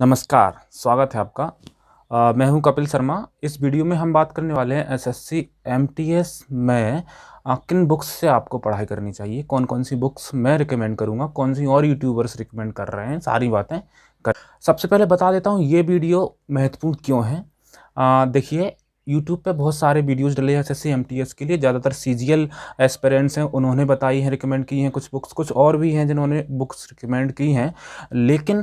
नमस्कार, स्वागत है आपका। मैं हूं कपिल शर्मा। इस वीडियो में हम बात करने वाले हैं एसएससी एमटीएस में किन बुक्स से आपको पढ़ाई करनी चाहिए, कौन-कौन सी बुक्स मैं रिकमेंड करूंगा, कौन सी और यूट्यूबर्स रिकमेंड कर रहे हैं, सारी बातें कर। सबसे पहले बता देता हूं ये वीडियो महत्वपूर्ण क्यों है। देखिए, यूट्यूब पे बहुत सारे वीडियोस डले हैं एसएससी एमटीएस के लिए। ज़्यादातर सीजीएल एस्पिरेंट्स हैं, उन्होंने बताई हैं, रिकमेंड की हैं कुछ बुक्स, कुछ और भी हैं जिन्होंने बुक्स रिकमेंड की हैं। लेकिन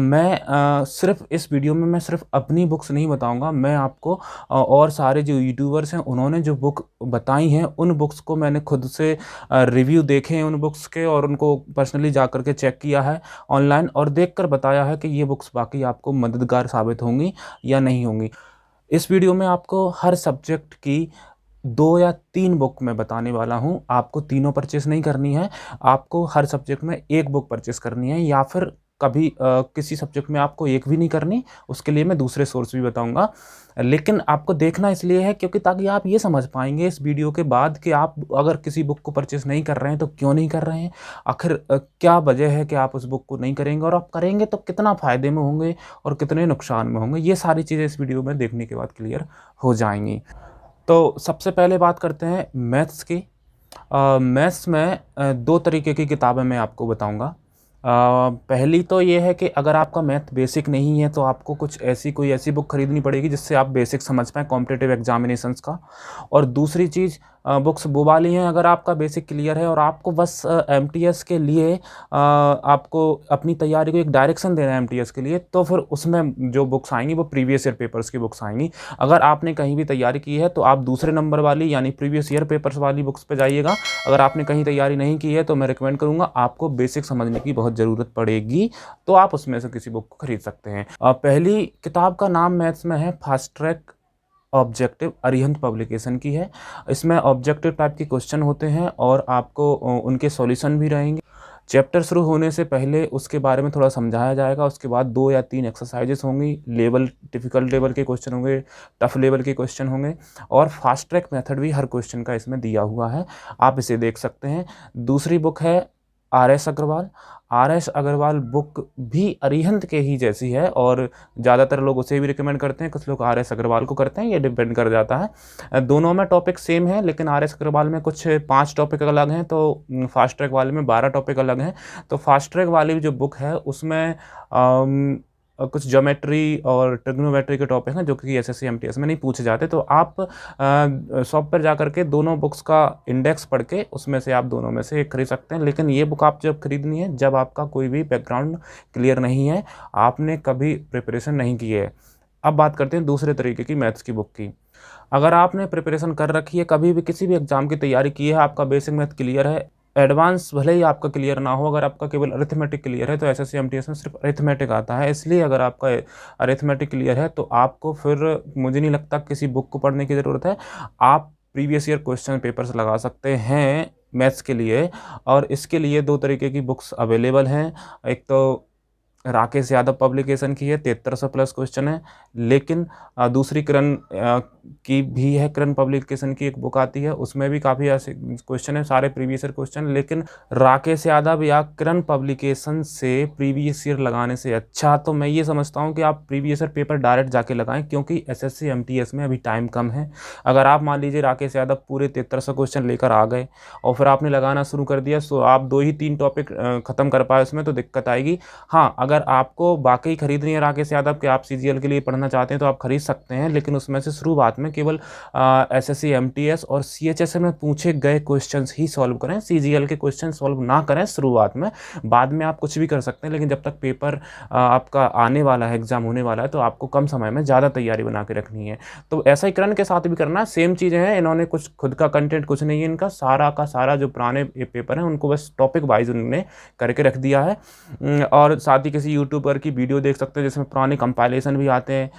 मैं सिर्फ इस वीडियो में मैं सिर्फ अपनी बुक्स नहीं बताऊंगा। मैं आपको और सारे जो यूट्यूबर्स हैं उन्होंने जो बुक बताई हैं उन बुक्स को मैंने खुद से रिव्यू देखे हैं उन बुक्स के, और उनको पर्सनली जा कर के चेक किया है ऑनलाइन, और देखकर बताया है कि ये बुक्स बाकी आपको मददगार साबित होंगी या नहीं होंगी। इस वीडियो में आपको हर सब्जेक्ट की 2 या 3 बुक मैं बताने वाला हूं। आपको तीनों परचेस नहीं करनी है, आपको हर सब्जेक्ट में एक बुक परचेस करनी है, या फिर कभी किसी सब्जेक्ट में आपको एक भी नहीं करनी, उसके लिए मैं दूसरे सोर्स भी बताऊंगा। लेकिन आपको देखना इसलिए है क्योंकि ताकि आप ये समझ पाएंगे इस वीडियो के बाद कि आप अगर किसी बुक को परचेस नहीं कर रहे हैं तो क्यों नहीं कर रहे हैं, आखिर क्या वजह है कि आप उस बुक को नहीं करेंगे, और आप करेंगे तो कितना फ़ायदे में होंगे और कितने नुकसान में होंगे। ये सारी चीज़ें इस वीडियो में देखने के बाद क्लियर हो जाएंगी। तो सबसे पहले बात करते हैं मैथ्स की। मैथ्स में 2 तरीके की किताबें मैं आपको बताऊंगा। पहली तो ये है कि अगर आपका मैथ बेसिक नहीं है तो आपको कोई ऐसी बुक खरीदनी पड़ेगी जिससे आप बेसिक समझ पाएँ कॉम्पिटिटिव एग्जामिनेशंस का। और दूसरी चीज़, बुक्स वो वाली हैं अगर आपका बेसिक क्लियर है और आपको बस एमटीएस के लिए आपको अपनी तैयारी को एक डायरेक्शन देना है एमटीएस के लिए, तो फिर उसमें जो बुक्स आएंगी वो प्रीवियस ईयर पेपर्स की बुक्स आएंगी। अगर आपने कहीं भी तैयारी की है तो आप दूसरे नंबर वाली यानी प्रीवियस ईयर पेपर्स वाली बुक्स पे जाइएगा। अगर आपने कहीं तैयारी नहीं की है तो मैं रिकमेंड करूँगा, आपको बेसिक समझने की बहुत ज़रूरत पड़ेगी, तो आप उसमें से किसी बुक को खरीद सकते हैं। पहली किताब का नाम मैथ्स में है fast track objective, Arihant publication की है। इसमें ऑब्जेक्टिव टाइप के क्वेश्चन होते हैं और आपको उनके सॉल्यूशन भी रहेंगे। चैप्टर शुरू होने से पहले उसके बारे में थोड़ा समझाया जाएगा, उसके बाद 2 या 3 एक्सरसाइजेस होंगी, डिफ़िकल्ट लेवल के क्वेश्चन होंगे, टफ लेवल के क्वेश्चन होंगे, और फास्ट ट्रैक मेथड भी हर क्वेश्चन का इसमें दिया हुआ है, आप इसे देख सकते हैं। दूसरी बुक है R S. Agarwal. R S. Agarwal book भी अरिहंत के ही जैसी है और ज़्यादातर लोग उसे भी रिकमेंड करते हैं, कुछ लोग आर.एस. अग्रवाल को करते हैं, ये डिपेंड कर जाता है। दोनों में टॉपिक सेम है, लेकिन आर.एस. अग्रवाल में कुछ 5 टॉपिक अलग हैं, तो फास्ट ट्रैक वाले में 12 टॉपिक अलग हैं। तो फास्ट ट्रैक वाली जो बुक है उसमें कुछ ज्योमेट्री और ट्रिग्नोमेट्री के टॉपिक हैं जो कि एसएससी एमटीएस में नहीं पूछे जाते। तो आप शॉप पर जा करके दोनों बुक्स का इंडेक्स पढ़ के उसमें से आप दोनों में से एक खरीद सकते हैं। लेकिन ये बुक आप जब खरीदनी है जब आपका कोई भी बैकग्राउंड क्लियर नहीं है, आपने कभी प्रिपरेशन नहीं की है। अब बात करते हैं दूसरे तरीके की मैथ्स की बुक की। अगर आपने प्रिपरेशन कर रखी है, कभी भी किसी भी एग्जाम की तैयारी की है, आपका बेसिक मैथ क्लियर है, एडवांस भले ही आपका क्लियर ना हो, अगर आपका केवल अरिथमेटिक क्लियर है तो एसएससी एमटीएस में सिर्फ अरिथमेटिक आता है। इसलिए अगर आपका अरिथमेटिक क्लियर है तो आपको फिर मुझे नहीं लगता किसी बुक को पढ़ने की ज़रूरत है। आप प्रीवियस ईयर क्वेश्चन पेपर्स लगा सकते हैं मैथ्स के लिए, और इसके लिए 2 तरीके की बुक्स अवेलेबल हैं। एक तो राकेश यादव पब्लिकेशन की है, 7300 प्लस क्वेश्चन है, लेकिन दूसरी किरण की भी है, किरण पब्लिकेशन की एक बुक आती है, उसमें भी काफ़ी ऐसे क्वेश्चन है, सारे प्रीवियस ईयर क्वेश्चन। लेकिन राकेश यादव या किरण पब्लिकेशन से प्रीवियस ईयर लगाने से अच्छा तो मैं ये समझता हूँ कि आप प्रीवियस ईयर पेपर डायरेक्ट जाके लगाएं, क्योंकि एसएससी एमटीएस में अभी टाइम कम है। अगर आप मान लीजिए राकेश यादव पूरे 7300 क्वेश्चन लेकर आ गए और फिर आपने लगाना शुरू कर दिया, तो आप 2 ही 3 टॉपिक ख़त्म कर पाए उसमें तो दिक्कत आएगी। हाँ, अगर आपको वाकई खरीदनी है राकेश यादव के, आप सीजीएल के लिए पढ़ना चाहते हैं तो आप खरीद सकते हैं, लेकिन उसमें से शुरुआत में केवल एसएससी एमटीएस और सीएचएस में पूछे गए क्वेश्चंस ही सॉल्व करें, सीजीएल के क्वेश्चन सॉल्व ना करें शुरुआत में। बाद में आप कुछ भी कर सकते हैं, लेकिन जब तक पेपर आपका आने वाला है, एग्जाम होने वाला है, तो आपको कम समय में ज़्यादा तैयारी बना के रखनी है। तो ऐसा ही किरण के साथ भी करना है, सेम चीज़ें हैं। इन्होंने कुछ खुद का कंटेंट कुछ नहीं है, इनका सारा का सारा जो पुराने पेपर हैं उनको बस टॉपिक वाइज उन्होंने करके रख दिया है। और साथ ही किसी यूट्यूबर की वीडियो देख सकते हैं जिसमें पुराने कंपाइलेशन भी आते हैं,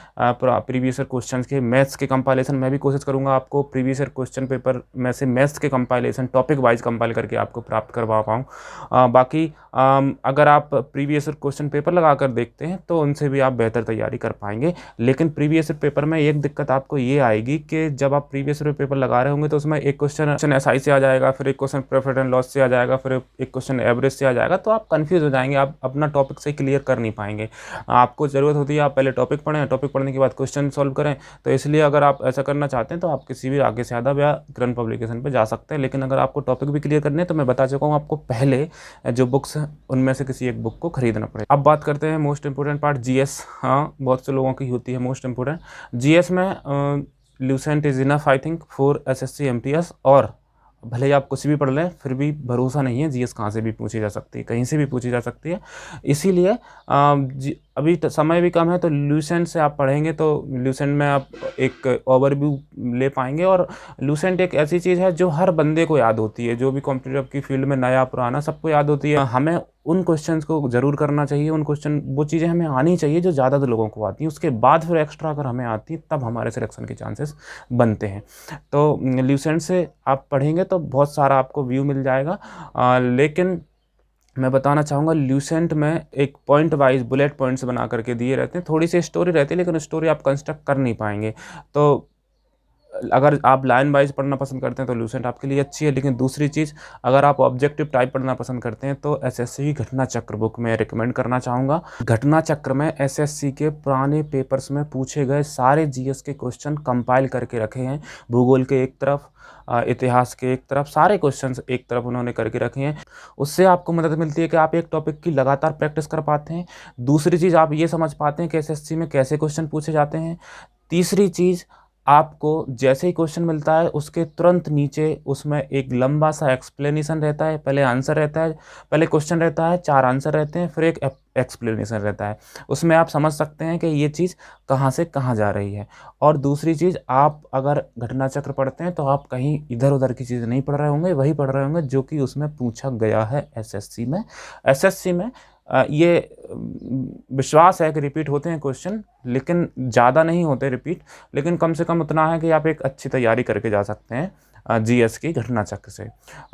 प्रीवियस ईयर क्वेश्चंस के। मैथ्स के कंपाइलेशन मैं भी कोशिश करूंगा आपको प्रीवियस ईयर क्वेश्चन पेपर में से मैथ्स के कंपाइलेशन टॉपिक वाइज कंपाइल करके आपको प्राप्त करवा पाऊँ। बाकी अगर आप प्रीवियस क्वेश्चन पेपर लगा कर देखते हैं तो उनसे भी आप बेहतर तैयारी कर पाएंगे। लेकिन प्रीवियस पेपर में एक दिक्कत आपको ये आएगी कि जब आप प्रीवियस पेपर लगा रहे होंगे तो उसमें एक क्वेश्चन एसआई से आ जाएगा, फिर एक क्वेश्चन प्रॉफिट एंड लॉस से आ जाएगा, फिर एक क्वेश्चन एवरेज से आ जाएगा, तो आप कंफ्यूज हो जाएंगे, आप अपना टॉपिक से क्लियर कर नहीं पाएंगे। आपको ज़रूरत होती है आप पहले टॉपिक पढ़ें, टॉपिक पढ़ने के बाद क्वेश्चन सॉल्व करें। तो इसलिए अगर आप ऐसा करना चाहते हैं तो आप किसी भी आगे से ज़्यादा या करंट पब्लिकेशन पे जा सकते हैं। लेकिन अगर आपको टॉपिक भी क्लियर करने हैं तो मैं बता चुका हूँ, आपको पहले जो बुक्स हैं उनमें से किसी एक बुक को खरीदना पड़ेगा। अब बात करते हैं मोस्ट इंपोर्टेंट पार्ट, जीएस। हाँ, बहुत से लोगों की होती है मोस्ट इंपोर्टेंट जीएस में। Lucent is enough I think for SSC MTS, और भले ही आप कुछ भी पढ़ लें फिर भी भरोसा नहीं है, जीएस कहाँ से भी पूछी जा सकती है, कहीं से भी पूछी जा सकती है। इसीलिए अभी समय भी कम है, तो ल्यूसेंट से आप पढ़ेंगे तो ल्यूसेंट में आप एक ओवरव्यू ले पाएंगे। और ल्यूसेंट एक ऐसी चीज़ है जो हर बंदे को याद होती है, जो भी कॉम्पिटिटिव की फील्ड में नया पुराना सबको याद होती है। हमें उन क्वेश्चंस को ज़रूर करना चाहिए, वो चीज़ें हमें आनी चाहिए जो ज़्यादातर लोगों को आती हैं। उसके बाद फिर एक्स्ट्रा अगर हमें आती है तब हमारे सिलेक्शन के चांसेस बनते हैं। तो ल्यूसेंट से आप पढ़ेंगे तो बहुत सारा आपको व्यू मिल जाएगा। लेकिन मैं बताना चाहूँगा ल्यूसेंट में एक पॉइंट वाइज बुलेट पॉइंट्स बना करके दिए रहते हैं, थोड़ी सी स्टोरी रहती है लेकिन स्टोरी आप कंस्ट्रक्ट कर नहीं पाएंगे। तो अगर आप लाइन वाइज पढ़ना पसंद करते हैं तो ल्यूसेंट आपके लिए अच्छी है। लेकिन दूसरी चीज़, अगर आप ऑब्जेक्टिव टाइप पढ़ना पसंद करते हैं तो एसएससी की घटना चक्र बुक मैं रिकमेंड करना चाहूँगा। घटना चक्र में एसएससी के पुराने पेपर्स में पूछे गए सारे जीएस के क्वेश्चन कंपाइल करके रखे हैं। भूगोल के एक तरफ, इतिहास के एक तरफ, सारे क्वेश्चंस एक तरफ उन्होंने करके रखे हैं। उससे आपको मदद मिलती है कि आप एक टॉपिक की लगातार प्रैक्टिस कर पाते हैं। दूसरी चीज़, आप ये समझ पाते हैं कि एसएससी में कैसे क्वेश्चन पूछे जाते हैं। तीसरी चीज़, आपको जैसे ही क्वेश्चन मिलता है उसके तुरंत नीचे उसमें एक लंबा सा एक्सप्लेनेशन रहता है। पहले आंसर रहता है, पहले क्वेश्चन रहता है, 4 आंसर रहते हैं, फिर एक एक्सप्लेनेशन रहता है। उसमें आप समझ सकते हैं कि ये चीज़ कहाँ से कहाँ जा रही है। और दूसरी चीज़, आप अगर घटना चक्र पढ़ते हैं तो आप कहीं इधर उधर की चीज़ नहीं पढ़ रहे होंगे, वही पढ़ रहे होंगे जो कि उसमें पूछा गया है एसएससी में। एसएससी में ये विश्वास है कि रिपीट होते हैं क्वेश्चन, लेकिन ज़्यादा नहीं होते रिपीट, लेकिन कम से कम उतना है कि आप एक अच्छी तैयारी करके जा सकते हैं जीएस की घटना चक्र से।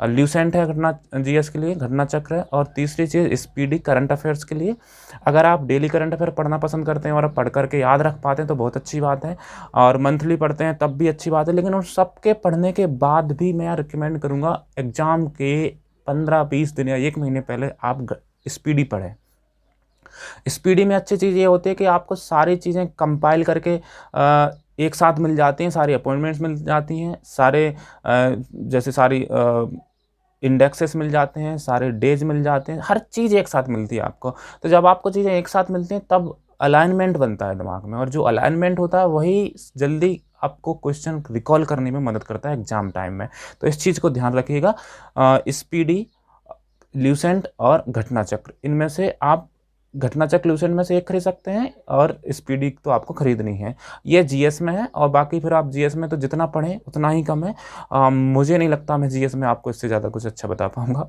ल्यूसेंट है घटना जीएस के लिए, घटना चक्र है। और तीसरी चीज़ स्पीडी करंट अफेयर्स के लिए, अगर आप डेली करंट अफेयर पढ़ना पसंद करते हैं और आप पढ़ करके याद रख पाते हैं तो बहुत अच्छी बात है, और मंथली पढ़ते हैं तब भी अच्छी बात है। लेकिन उन सबके पढ़ने के बाद भी मैं रिकमेंड करूँगा एग्ज़ाम के 15-20 दिन या 1 महीने पहले आप स्पीडी पढ़ें। स्पीडी में अच्छी चीज़ ये होती है कि आपको सारी चीज़ें कंपाइल करके एक साथ मिल जाती हैं, सारी अपॉइंटमेंट्स मिल जाती हैं, सारे जैसे सारी इंडेक्सेस मिल जाते हैं, सारे डेज मिल जाते हैं, हर चीज़ एक साथ मिलती है आपको। तो जब आपको चीज़ें एक साथ मिलती हैं तब अलाइनमेंट बनता है दिमाग में, और जो अलाइनमेंट होता है वही जल्दी आपको क्वेश्चन रिकॉल करने में मदद करता है एग्जाम टाइम में। तो इस चीज़ को ध्यान रखिएगा। स्पीडी, ल्यूसेंट और घटना चक्र, इनमें से आप घटना चक्र ल्यूसेंट में से एक खरीद सकते हैं, और स्पीडी तो आपको खरीदनी है। ये जीएस में है, और बाकी फिर आप जीएस में तो जितना पढ़ें उतना ही कम है। मुझे नहीं लगता मैं जीएस में आपको इससे ज़्यादा कुछ अच्छा बता पाऊँगा।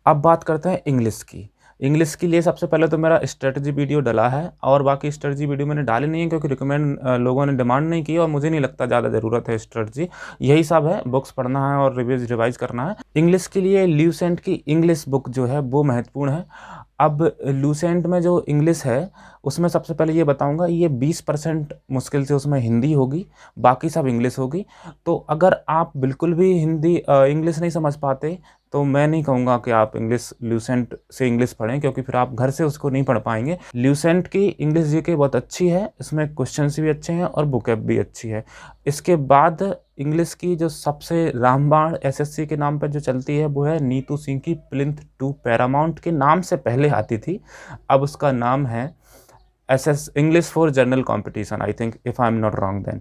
अब बात करते हैं इंग्लिश की। इंग्लिश के लिए सबसे पहले तो मेरा स्ट्रेटजी वीडियो डला है, और बाकी स्ट्रेटजी वीडियो मैंने डाली नहीं है क्योंकि रिकमेंड लोगों ने डिमांड नहीं की, और मुझे नहीं लगता ज़्यादा ज़रूरत है स्ट्रेटजी। यही सब है, बुक्स पढ़ना है और रिवाइज करना है। इंग्लिश के लिए ल्यूसेंट की इंग्लिश बुक जो है वो महत्वपूर्ण है। अब ल्यूसेंट में जो इंग्लिश है उसमें सबसे पहले ये बताऊंगा, ये 20% मुश्किल से उसमें हिंदी होगी, बाकी सब इंग्लिश होगी। तो अगर आप बिल्कुल भी इंग्लिश नहीं समझ पाते तो मैं नहीं कहूँगा कि आप ल्यूसेंट से इंग्लिश पढ़ें, क्योंकि फिर आप घर से उसको नहीं पढ़ पाएंगे। ल्यूसेंट की इंग्लिश जीके बहुत अच्छी है, इसमें क्वेश्चंस भी अच्छे हैं और बुकअप भी अच्छी है। इसके बाद इंग्लिश की जो सबसे रामबाण एसएससी के नाम पर जो चलती है वो है नीतू सिंह की प्लिंथ टू पैरामाउंट के नाम से पहले आती थी, अब उसका नाम है English for general competition, I think, if I am not wrong then.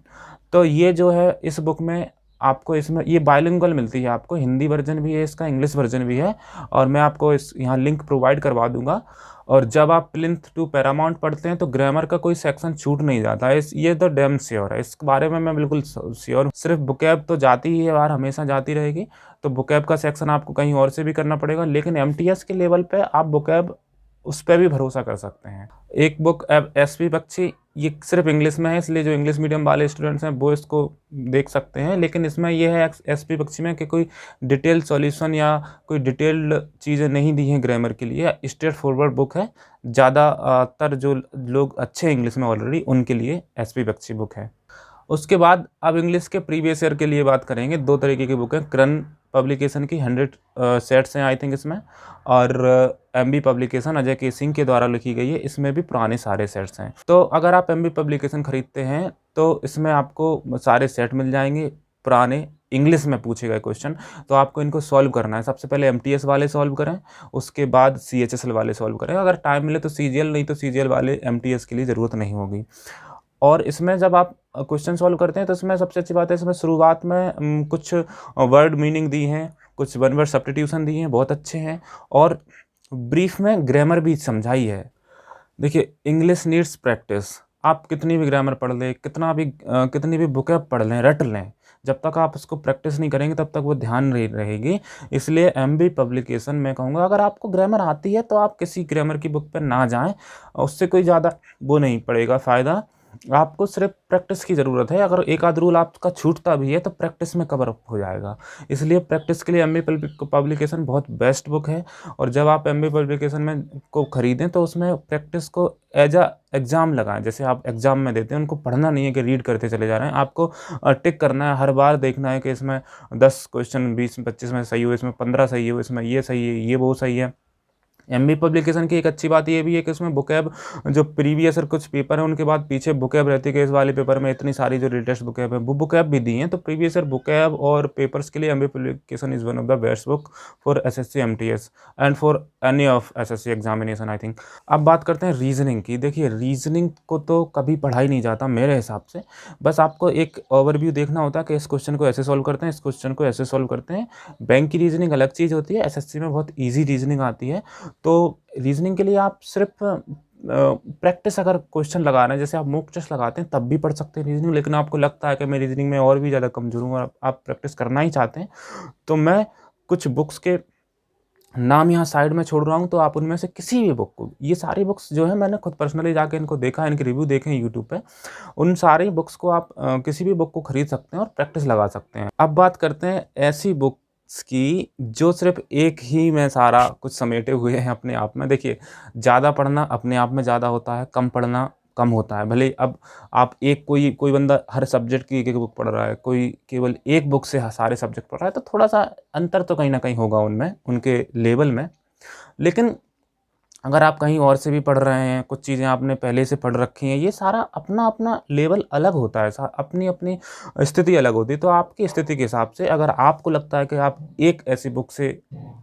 तो ये जो है इस बुक में आपको, इसमें ये बाइलिंगुअल मिलती है आपको, हिंदी वर्जन भी है इसका, इंग्लिश वर्जन भी है, और मैं आपको यहाँ लिंक प्रोवाइड करवा दूंगा। और जब आप प्लिंथ टू पैरामाउंट पढ़ते हैं तो ग्रामर का कोई सेक्शन छूट नहीं जाता है, ये तो डैम श्योर है, इस बारे में मैं बिल्कुल श्योर हूँ। सिर्फ बुकैब तो जाती ही है बाहर, हमेशा जाती रहेगी, तो बुकैब का सेक्शन आपको कहीं और से भी करना पड़ेगा, लेकिन एमटीएस के लेवल पे आप बुकैब उस पर भी भरोसा कर सकते हैं। एक बुक एसपी बख्शी ये सिर्फ इंग्लिश में है, इसलिए जो इंग्लिश मीडियम वाले स्टूडेंट्स हैं वो इसको देख सकते हैं। लेकिन इसमें यह है एसपी बख्शी में कि कोई डिटेल सॉल्यूशन या कोई डिटेल्ड चीज़ें नहीं दी हैं ग्रामर के लिए, स्ट्रेट फॉरवर्ड बुक है। ज़्यादातर जो लोग अच्छे इंग्लिश में ऑलरेडी, उनके लिए एसपी बख्शी बुक है। उसके बाद अब इंग्लिश के प्रीवियस ईयर के लिए बात करेंगे। 2 तरीके की बुक है। क्रन पब्लिकेशन की 100 सेट्स हैं आई थिंक इसमें, और एमबी पब्लिकेशन अजय के सिंह के द्वारा लिखी गई है, इसमें भी पुराने सारे सेट्स हैं। तो अगर आप एमबी पब्लिकेशन खरीदते हैं तो इसमें आपको सारे सेट मिल जाएंगे पुराने, इंग्लिश में पूछे गए क्वेश्चन। तो आपको इनको सॉल्व करना है। सबसे पहले एमटीएस वाले सॉल्व करें, उसके बाद सीएचएसएल वाले सॉल्व करें। अगर टाइम मिले तो सीजीएल, नहीं तो सीजीएल वाले एमटीएस के लिए ज़रूरत नहीं होगी। और इसमें जब आप क्वेश्चन सॉल्व करते हैं तो इसमें सबसे अच्छी बात है, इसमें शुरुआत में कुछ वर्ड मीनिंग दी हैं, कुछ वन वर्ड सब्स्टिट्यूशन दिए हैं, बहुत अच्छे हैं। और ब्रीफ में ग्रामर भी समझाई है। देखिए, इंग्लिश नीड्स प्रैक्टिस। आप कितनी भी ग्रामर पढ़ लें, कितनी भी बुकें पढ़ लें, रट लें, जब तक आप उसको प्रैक्टिस नहीं करेंगे तब तक वो ध्यान नहीं रहेगी। इसलिए एमबी पब्लिकेशन में कहूँगा, अगर आपको ग्रामर आती है तो आप किसी ग्रामर की बुक पर ना जाएं, उससे कोई ज़्यादा वो नहीं पड़ेगा फ़ायदा। आपको सिर्फ प्रैक्टिस की ज़रूरत है। अगर एक आध रूल आपका छूटता भी है तो प्रैक्टिस में कवर अप हो जाएगा। इसलिए प्रैक्टिस के लिए एमबी पब्लिकेशन बहुत बेस्ट बुक है। और जब आप एमबी पब्लिकेशन में को ख़रीदें तो उसमें प्रैक्टिस को एज अ एग्ज़ाम लगाएं। जैसे आप एग्ज़ाम में देते हैं, उनको पढ़ना नहीं है कि रीड करते चले जा रहे हैं, आपको टिक करना है, हर बार देखना है कि इसमें 10 क्वेश्चन 20-25 में सही हो, इसमें 15 सही हो, इसमें ये सही है, ये वो सही है। एमबी पब्लिकेशन की एक अच्छी बात ये भी है कि उसमें बुकैब, जो प्रीवियस और कुछ पेपर हैं उनके बाद पीछे बुकैब रहती है कि इस वाले पेपर में इतनी सारी जो लेटेस्ट बुकैब है वो बुकैब भी दी हैं। तो प्रीवियस ईयर बुकैब और पेपर्स के लिए MB publication is one of the best book for SSC MTS and for any of SSC examination I think. अब बात करते हैं रीजनिंग की। देखिए, रीजनिंग को तो कभी पढ़ा ही नहीं जाता मेरे हिसाब से। बस आपको एक ओवरव्यू देखना होता है कि इस क्वेश्चन को ऐसे सॉल्व करते हैं, इस क्वेश्चन को ऐसे सॉल्व करते हैं। बैंक की रीजनिंग अलग चीज़ होती है, एसएससी में बहुत ईजी रीजनिंग आती है। तो रीजनिंग के लिए आप सिर्फ प्रैक्टिस, अगर क्वेश्चन लगा रहे हैं, जैसे आप मॉक टेस्ट लगाते हैं तब भी पढ़ सकते हैं रीजनिंग। लेकिन आपको लगता है कि मैं रीजनिंग में और भी ज़्यादा कमज़ोर हूँ और आप प्रैक्टिस करना ही चाहते हैं, तो मैं कुछ बुक्स के नाम यहाँ साइड में छोड़ रहा हूँ। तो आप उनमें से किसी भी बुक को, ये सारी बुक्स जो है मैंने खुद पर्सनली जाके इनको देखा, इनके रिव्यू देखे हैं यूट्यूब पे, उन सारी बुक्स को आप किसी भी बुक को खरीद सकते हैं और प्रैक्टिस लगा सकते हैं। अब बात करते हैं ऐसी बुक की जो सिर्फ एक ही में सारा कुछ समेटे हुए हैं अपने आप में। देखिए, ज़्यादा पढ़ना अपने आप में ज़्यादा होता है, कम पढ़ना कम होता है। भले अब आप कोई बंदा हर सब्जेक्ट की एक बुक पढ़ रहा है, कोई केवल एक बुक से सारे सब्जेक्ट पढ़ रहा है, तो थोड़ा सा अंतर तो कहीं ना कहीं होगा उनमें, उनके लेवल में। लेकिन अगर आप कहीं और से भी पढ़ रहे हैं, कुछ चीज़ें आपने पहले से पढ़ रखी हैं, ये सारा अपना अपना लेवल अलग होता है, अपनी अपनी स्थिति अलग होती है। तो आपकी स्थिति के हिसाब से अगर आपको लगता है कि आप एक ऐसी बुक से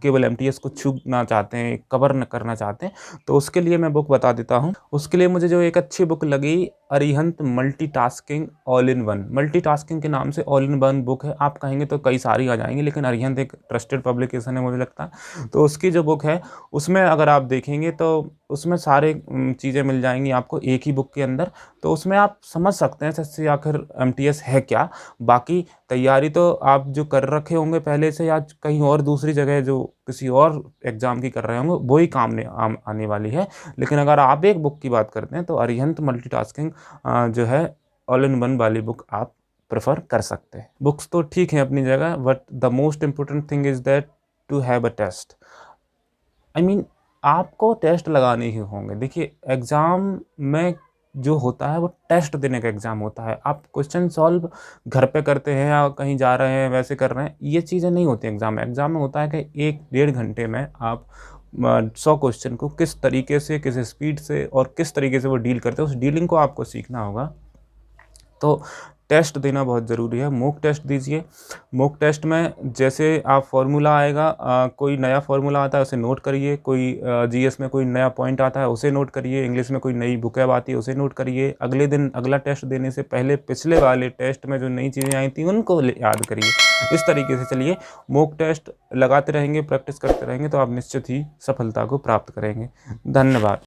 केवल एमटीएस को छूना चाहते हैं, कवर न करना चाहते हैं, तो उसके लिए मैं बुक बता देता हूँ। उसके लिए मुझे जो एक अच्छी बुक लगी, Arihant multitasking all in one. Multitasking के नाम से ऑल इन वन बुक है। आप कहेंगे तो कई सारी आ जाएंगी, लेकिन अरिहंत एक ट्रस्टेड पब्लिकेशन है मुझे लगता है। तो उसकी जो बुक है उसमें अगर आप देखेंगे तो उसमें सारे चीज़ें मिल जाएंगी आपको एक ही बुक के अंदर। तो उसमें आप समझ सकते हैं एसएससी आखिर एमटीएस है क्या। बाकी तैयारी तो आप जो कर रखे होंगे पहले से, या कहीं और दूसरी जगह जो किसी और एग्ज़ाम की कर रहे होंगे, वही काम आने वाली है। लेकिन अगर आप एक बुक की बात करते हैं तो अरिहंत मल्टीटास्किंग जो है ऑल इन वन वाली बुक आप प्रेफर कर सकते हैं। बुक्स तो ठीक है अपनी जगह, but the most important thing is that to have a test. I mean, आपको टेस्ट लगाने ही होंगे। देखिए, एग्ज़ाम में जो होता है वो टेस्ट देने का एग्ज़ाम होता है। आप क्वेश्चन सॉल्व घर पे करते हैं या कहीं जा रहे हैं वैसे कर रहे हैं, ये चीज़ें नहीं होती एग्ज़ाम में। एग्ज़ाम में होता है कि 1-1.5 घंटे में आप 100 क्वेश्चन को किस तरीके से, किस स्पीड से और किस तरीके से वो डील करते हैं, उस डीलिंग को आपको सीखना होगा। तो टेस्ट देना बहुत ज़रूरी है। मॉक टेस्ट दीजिए। मॉक टेस्ट में जैसे आप फार्मूला आएगा, कोई नया फार्मूला आता है उसे नोट करिए, कोई जीएस में कोई नया पॉइंट आता है उसे नोट करिए, इंग्लिश में कोई नई बुकैब आती है उसे नोट करिए। अगले दिन अगला टेस्ट देने से पहले पिछले वाले टेस्ट में जो नई चीज़ें आई थी उनको याद करिए। इस तरीके से चलिए, मॉक टेस्ट लगाते रहेंगे, प्रैक्टिस करते रहेंगे तो आप निश्चित ही सफलता को प्राप्त करेंगे। धन्यवाद।